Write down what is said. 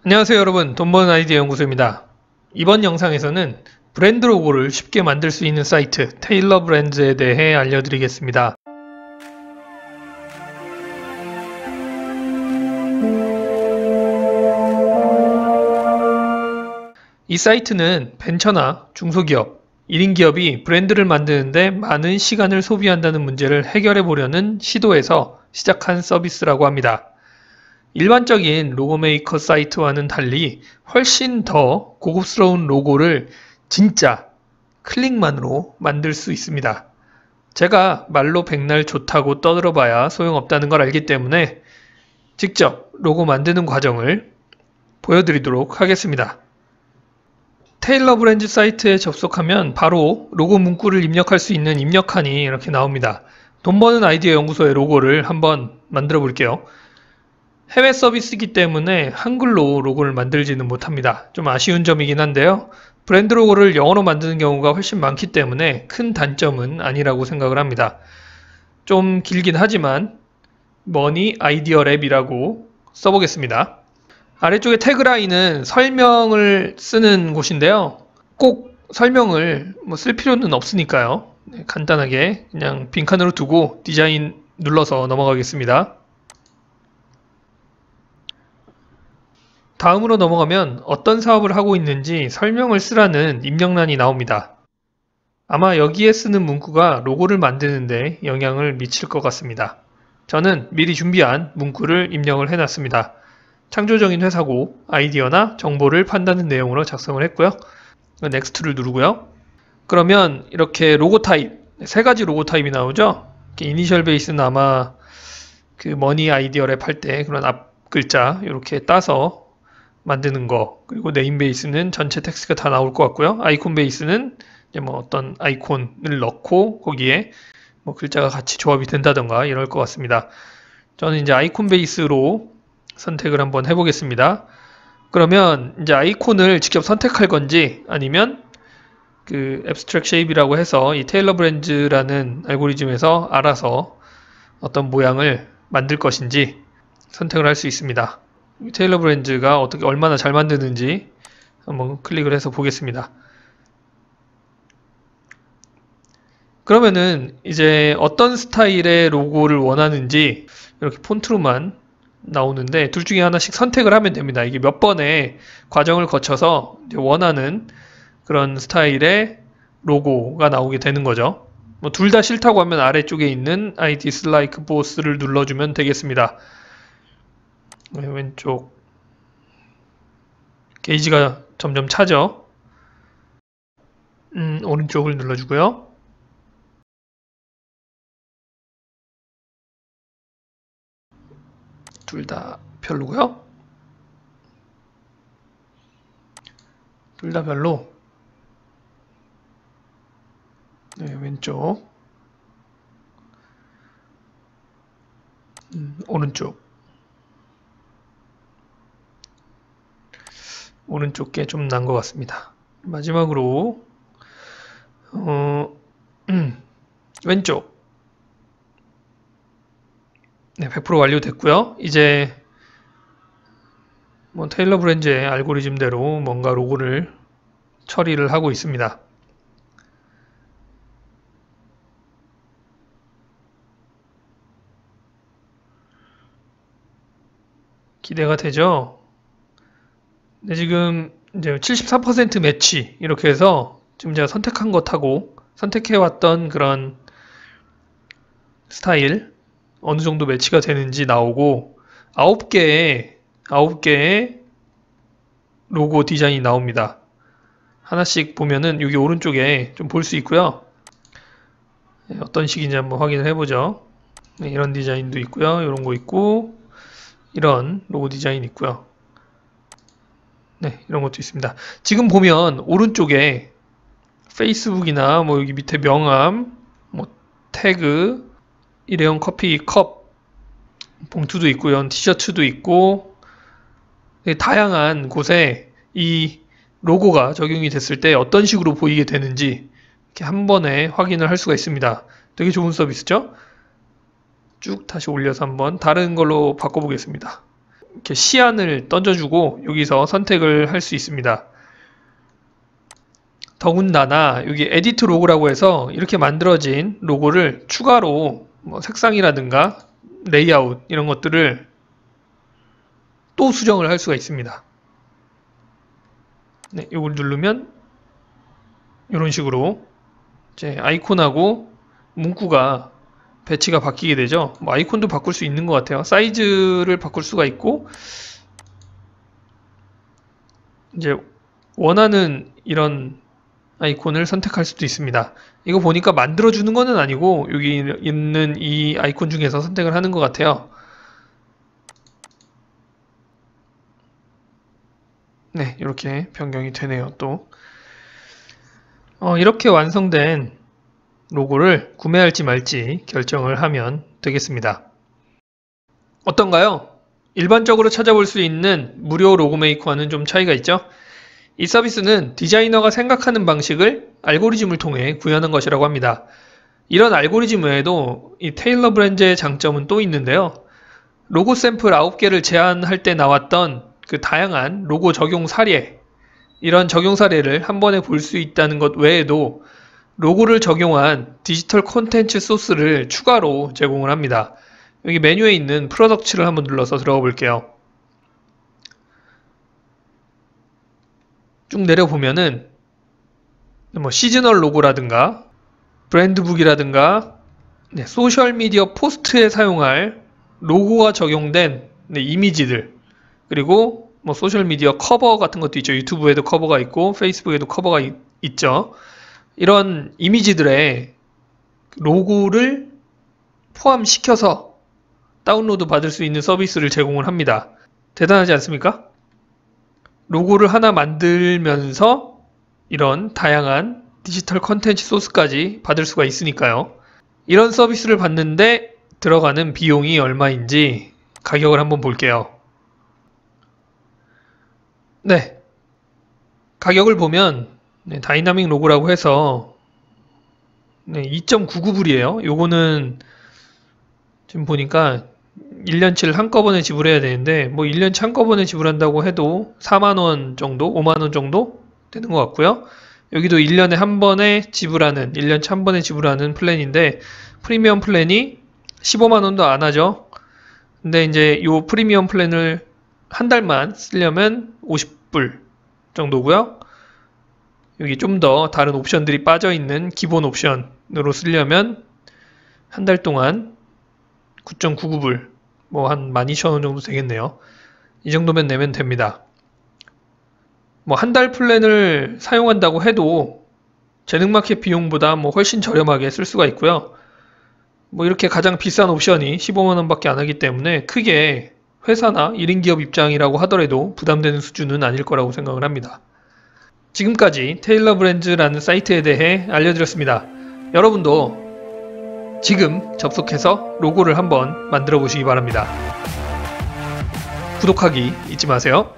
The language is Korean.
안녕하세요 여러분, 돈 버는 아이디어 연구소입니다. 이번 영상에서는 브랜드 로고를 쉽게 만들 수 있는 사이트 테일러 브랜드에 대해 알려드리겠습니다. 이 사이트는 벤처나 중소기업, 1인 기업이 브랜드를 만드는데 많은 시간을 소비한다는 문제를 해결해 보려는 시도에서 시작한 서비스라고 합니다. 일반적인 로고 메이커 사이트와는 달리 훨씬 더 고급스러운 로고를 진짜 클릭만으로 만들 수 있습니다. 제가 말로 백날 좋다고 떠들어봐야 소용없다는 걸 알기 때문에 직접 로고 만드는 과정을 보여드리도록 하겠습니다. 테일러 브랜드 사이트에 접속하면 바로 로고 문구를 입력할 수 있는 입력칸이 이렇게 나옵니다. 돈 버는 아이디어 연구소의 로고를 한번 만들어 볼게요. 해외 서비스이기 때문에 한글로 로고를 만들지는 못합니다. 좀 아쉬운 점이긴 한데요. 브랜드 로고를 영어로 만드는 경우가 훨씬 많기 때문에 큰 단점은 아니라고 생각을 합니다. 좀 길긴 하지만 머니 아이디어 랩이라고 써보겠습니다. 아래쪽에 태그라인은 설명을 쓰는 곳인데요. 꼭 설명을 쓸 필요는 없으니까요. 간단하게 그냥 빈칸으로 두고 디자인 눌러서 넘어가겠습니다. 다음으로 넘어가면 어떤 사업을 하고 있는지 설명을 쓰라는 입력란이 나옵니다. 아마 여기에 쓰는 문구가 로고를 만드는데 영향을 미칠 것 같습니다. 저는 미리 준비한 문구를 입력을 해놨습니다. 창조적인 회사고 아이디어나 정보를 판다는 내용으로 작성을 했고요. 넥스트를 누르고요. 그러면 이렇게 로고 타입, 세 가지 로고 타입이 나오죠. 이니셜 베이스는 아마 그 머니 아이디어 랩 할 때 그런 앞 글자 이렇게 따서 만드는 거, 그리고 네임 베이스는 전체 텍스트가 다 나올 것 같고요. 아이콘 베이스는 이제 어떤 아이콘을 넣고 거기에 글자가 같이 조합이 된다던가 이럴 것 같습니다. 저는 이제 아이콘 베이스로 선택을 한번 해보겠습니다. 그러면 이제 아이콘을 직접 선택할 건지 아니면 그 앱스트랙 쉐입이라고 해서 이 테일러 브랜드라는 알고리즘에서 알아서 어떤 모양을 만들 것인지 선택을 할 수 있습니다. 테일러 브랜드가 어떻게 얼마나 잘 만드는지 한번 클릭을 해서 보겠습니다. 그러면은 이제 어떤 스타일의 로고를 원하는지 이렇게 폰트로만 나오는데 둘 중에 하나씩 선택을 하면 됩니다. 이게 몇 번의 과정을 거쳐서 원하는 그런 스타일의 로고가 나오게 되는 거죠. 둘 다 싫다고 하면 아래쪽에 있는 I dislike both를 눌러주면 되겠습니다. 왼쪽 게이지가 점점 차죠. 오른쪽을 눌러주고요. 둘 다 별로고요. 둘 다 별로. 네, 왼쪽. 오른쪽. 오른쪽 게 좀 난 것 같습니다. 마지막으로 왼쪽. 네, 100% 완료됐고요. 이제 테일러 브랜드의 알고리즘대로 뭔가 로고를 처리를 하고 있습니다. 기대가 되죠? 네, 지금 이제 74% 매치 이렇게 해서 지금 제가 선택한 것하고 선택해왔던 그런 스타일 어느 정도 매치가 되는지 나오고 9개의 로고 디자인이 나옵니다. 하나씩 보면은 여기 오른쪽에 좀 볼 수 있고요. 네, 어떤 식인지 한번 확인을 해보죠. 네, 이런 디자인도 있고요. 이런 거 있고 이런 로고 디자인 있고요. 네, 이런 것도 있습니다. 지금 보면 오른쪽에 페이스북이나 여기 밑에 명함, 태그, 일회용 커피 컵 봉투도 있고요. 티셔츠도 있고 다양한 곳에 이 로고가 적용이 됐을 때 어떤 식으로 보이게 되는지 이렇게 한 번에 확인을 할 수가 있습니다. 되게 좋은 서비스죠? 쭉 다시 올려서 한번 다른 걸로 바꿔보겠습니다. 이렇게 시안을 던져주고 여기서 선택을 할 수 있습니다. 더군다나 여기 에디트 로고라고 해서 이렇게 만들어진 로고를 추가로 뭐 색상이라든가 레이아웃 이런 것들을 또 수정을 할 수가 있습니다. 네, 이걸 누르면 이런 식으로 이제 아이콘하고 문구가 배치가 바뀌게 되죠. 뭐 아이콘도 바꿀 수 있는 것 같아요. 사이즈를 바꿀 수가 있고 이제 원하는 이런 아이콘을 선택할 수도 있습니다. 이거 보니까 만들어주는 거는 아니고 여기 있는 이 아이콘 중에서 선택을 하는 것 같아요. 네, 이렇게 변경이 되네요. 또 이렇게 완성된 로고를 구매할지 말지 결정을 하면 되겠습니다. 어떤가요? 일반적으로 찾아볼 수 있는 무료 로고 메이커와는 좀 차이가 있죠? 이 서비스는 디자이너가 생각하는 방식을 알고리즘을 통해 구현한 것이라고 합니다. 이런 알고리즘 외에도 이 테일러 브랜드의 장점은 또 있는데요. 로고 샘플 9개를 제안할 때 나왔던 그 다양한 로고 적용 사례, 이런 적용 사례를 한 번에 볼 수 있다는 것 외에도 로고를 적용한 디지털 콘텐츠 소스를 추가로 제공을 합니다. 여기 메뉴에 있는 프로덕츠를 한번 눌러서 들어가 볼게요. 쭉 내려보면은 뭐 시즈널 로고라든가 브랜드북이라든가 소셜미디어 포스트에 사용할 로고가 적용된 이미지들, 그리고 뭐 소셜미디어 커버 같은 것도 있죠. 유튜브에도 커버가 있고 페이스북에도 커버가 있죠. 이런 이미지들의 로고를 포함시켜서 다운로드 받을 수 있는 서비스를 제공을 합니다. 대단하지 않습니까? 로고를 하나 만들면서 이런 다양한 디지털 컨텐츠 소스까지 받을 수가 있으니까요. 이런 서비스를 받는데 들어가는 비용이 얼마인지 가격을 한번 볼게요. 네, 가격을 보면 다이나믹 로고라고 해서 2.99불이에요. 요거는 지금 보니까 1년치를 한꺼번에 지불해야 되는데 뭐 1년치 한꺼번에 지불한다고 해도 4만원 정도, 5만원 정도 되는 것 같고요. 여기도 1년에 한 번에 지불하는, 1년치 한 번에 지불하는 플랜인데 프리미엄 플랜이 15만원도 안 하죠. 근데 이제 요 프리미엄 플랜을 한 달만 쓰려면 50불 정도고요. 여기 좀 더 다른 옵션들이 빠져있는 기본 옵션으로 쓰려면 한 달 동안 9.99불, 뭐 한 12,000원 정도 되겠네요. 이 정도면 내면 됩니다. 뭐 한 달 플랜을 사용한다고 해도 재능마켓 비용보다 뭐 훨씬 저렴하게 쓸 수가 있고요. 뭐 이렇게 가장 비싼 옵션이 15만원 밖에 안 하기 때문에 크게 회사나 1인 기업 입장이라고 하더라도 부담되는 수준은 아닐 거라고 생각을 합니다. 지금까지 테일러 브랜드라는 사이트에 대해 알려드렸습니다. 여러분도 지금 접속해서 로고를 한번 만들어 보시기 바랍니다. 구독하기 잊지 마세요.